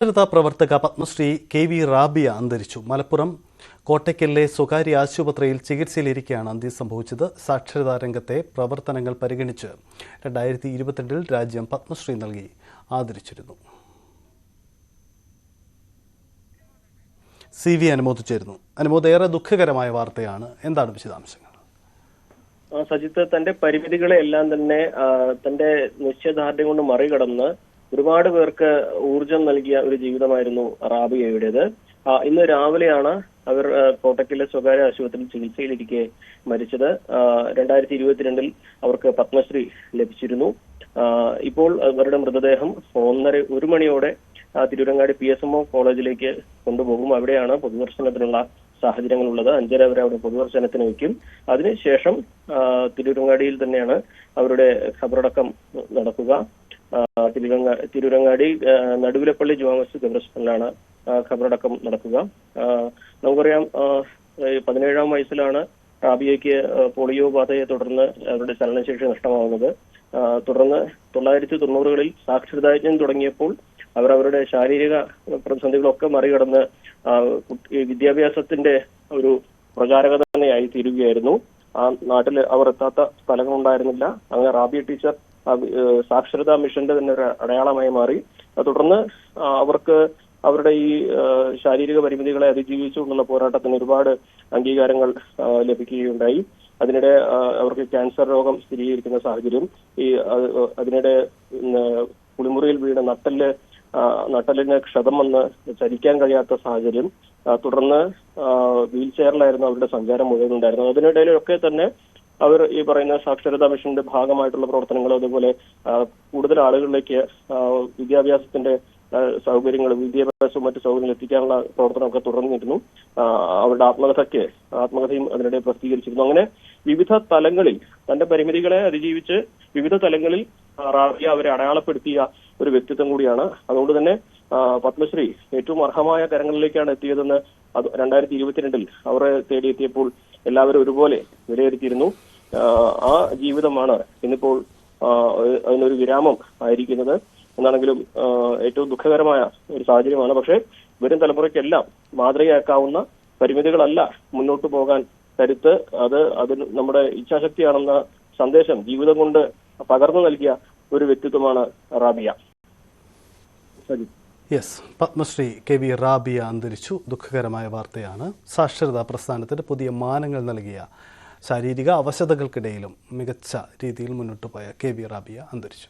പ്രവർത്തക പത്മശ്രീ KV റാബിയ അന്തരിച്ചു. മലപ്പുറം കോട്ടയ്ക്കലിലെ സ്വകാര്യ ആശുപത്രിയിൽ ചികിത്സയിലിരിക്കെയാണ് അന്ത്യം സംഭവിച്ചത്. സാക്ഷരതാ രംഗത്തെ പ്രവർത്തനങ്ങൾ പരിഗണിച്ച് 2022 രാജ്യം പത്മശ്രീ നൽകി ആദരിച്ചിരുന്നു. CV അനുമോദ് ചേരുന്നു. അനുമോദ്, ഏറെ ദുഃഖകരമായ വാർത്തയാണ്. എന്താണ് വിശദാംശങ്ങൾ? സജിത്ത് തന്റെ പരിമിതികളെ എല്ലാം തന്നെ തന്റെ നിശ്ചയദാർഢ്യം കൊണ്ട് മറികടന്ന് ഒരുപാട് പേർക്ക് ഊർജം നൽകിയ ഒരു ജീവിതമായിരുന്നു റാബിയയുടേത്. ഇന്ന് രാവിലെയാണ് അവർ കോട്ടക്കലിലെ സ്വകാര്യ ആശുപത്രിയിൽ ചികിത്സയിലിരിക്കെ മരിച്ചത്. 2022 അവർക്ക് പത്മശ്രീ ലഭിച്ചിരുന്നു. ഇപ്പോൾ അവരുടെ മൃതദേഹം 1 മണിയോടെ തിരൂരങ്ങാടി PSMO കോളേജിലേക്ക് കൊണ്ടുപോകും. അവിടെയാണ് പൊതുദർശനത്തിനുള്ള സാഹചര്യങ്ങളുള്ളത്. 5:30 വരെ അവിടെ പൊതുദർശനത്തിന് വയ്ക്കും. അതിനുശേഷം തിരൂരങ്ങാടിയിൽ തന്നെയാണ് അവരുടെ ഖബറടക്കം നടക്കുക. തിരൂരങ്ങാടി നടുവിലപ്പള്ളി ജുമാ മസ്ജിദ് ഖബർസ്ഥാനിലാണ് ഖബറടക്കം നടക്കുക. നമുക്കറിയാം, 17-ാം വയസ്സിലാണ് റാബിയയ്ക്ക് പോളിയോ ബാധയെ തുടർന്ന് അവരുടെ ചലനശേഷി നഷ്ടമാവുന്നത്. തുടർന്ന് 1990-കളിൽ സാക്ഷരതായജ്ഞം തുടങ്ങിയപ്പോൾ അവർ അവരുടെ ശാരീരിക പ്രതിസന്ധികളൊക്കെ മറികടന്ന് വിദ്യാഭ്യാസത്തിന്റെ ഒരു പ്രചാരക തന്നെയായി തീരുകയായിരുന്നു. ആ നാട്ടിൽ അവർ എത്താത്ത സ്ഥലങ്ങളുണ്ടായിരുന്നില്ല. അങ്ങനെ റാബിയ ടീച്ചർ സാക്ഷരതാ മിഷന്റെ തന്നെ ഒരു അടയാളമായി മാറി. തുടർന്ന് അവർക്ക് അവരുടെ ഈ ശാരീരിക പരിമിതികളെ അതിജീവിച്ചുകൊണ്ടുള്ള പോരാട്ടത്തിന് ഒരുപാട് അംഗീകാരങ്ങൾ ലഭിക്കുകയുണ്ടായി. അതിനിടെ അവർക്ക് ക്യാൻസർ രോഗം സ്ഥിരീകരിക്കുന്ന സാഹചര്യം, അതിനിടെ കുളിമുറിയിൽ വീണ് നട്ടലിന് ക്ഷതം വന്ന് ചലിക്കാൻ കഴിയാത്ത സാഹചര്യം. തുടർന്ന് വീൽ ചെയറിലായിരുന്നു അവരുടെ സഞ്ചാരം മുഴുവൻ ഉണ്ടായിരുന്നത്. അതിനിടയിലൊക്കെ തന്നെ അവർ ഈ പറയുന്ന സാക്ഷരതാ മിഷന്റെ ഭാഗമായിട്ടുള്ള പ്രവർത്തനങ്ങളും അതുപോലെ കൂടുതൽ ആളുകളിലേക്ക് വിദ്യാഭ്യാസത്തിന്റെ സൗകര്യങ്ങൾ, വിദ്യാഭ്യാസവും മറ്റു സൗകര്യങ്ങൾ എത്തിക്കാനുള്ള പ്രവർത്തനമൊക്കെ തുടർന്നിരുന്നു. അവരുടെ ആത്മകഥയും അതിനിടെ പ്രസിദ്ധീകരിച്ചിരുന്നു. അങ്ങനെ വിവിധ തലങ്ങളിൽ തന്റെ പരിമിതികളെ അതിജീവിച്ച് വിവിധ തലങ്ങളിൽ റാബിയ അവരെ അടയാളപ്പെടുത്തിയ ഒരു വ്യക്തിത്വം കൂടിയാണ്. അതുകൊണ്ട് തന്നെ പത്മശ്രീ ഏറ്റവും അർഹമായ കരങ്ങളിലേക്കാണ് എത്തിയതെന്ന് 2022 അവരെ തേടിയെത്തിയപ്പോൾ എല്ലാവരും ഒരുപോലെ വിലയിരുത്തിയിരുന്നു. ആ ജീവിതമാണ് ഇന്നിപ്പോൾ അതിനൊരു വിരാമം ആയിരിക്കുന്നത്. എന്നാണെങ്കിലും ഏറ്റവും ദുഃഖകരമായ ഒരു സാഹചര്യമാണ്. പക്ഷേ വരും തലമുറയ്ക്കെല്ലാം മാതൃകയാക്കാവുന്ന പരിമിതികളല്ല മുന്നോട്ട് പോകാൻ കരുത്ത്, അത് നമ്മുടെ ഇച്ഛാശക്തിയാണെന്ന സന്ദേശം ജീവിതം കൊണ്ട് പകർന്നു നൽകിയ ഒരു വ്യക്തിത്വമാണ് റാബിയ. പത്മശ്രീ KV റാബിയ അന്തരിച്ചു. ദുഃഖകരമായ വാർത്തയാണ്. സാക്ഷരതാ പ്രസ്ഥാനത്തിന് പുതിയ മാനങ്ങൾ നൽകിയ, ശാരീരിക അവശതകൾക്കിടയിലും മികച്ച രീതിയിൽ മുന്നോട്ട് പോയ KV റാബിയ അന്തരിച്ചു.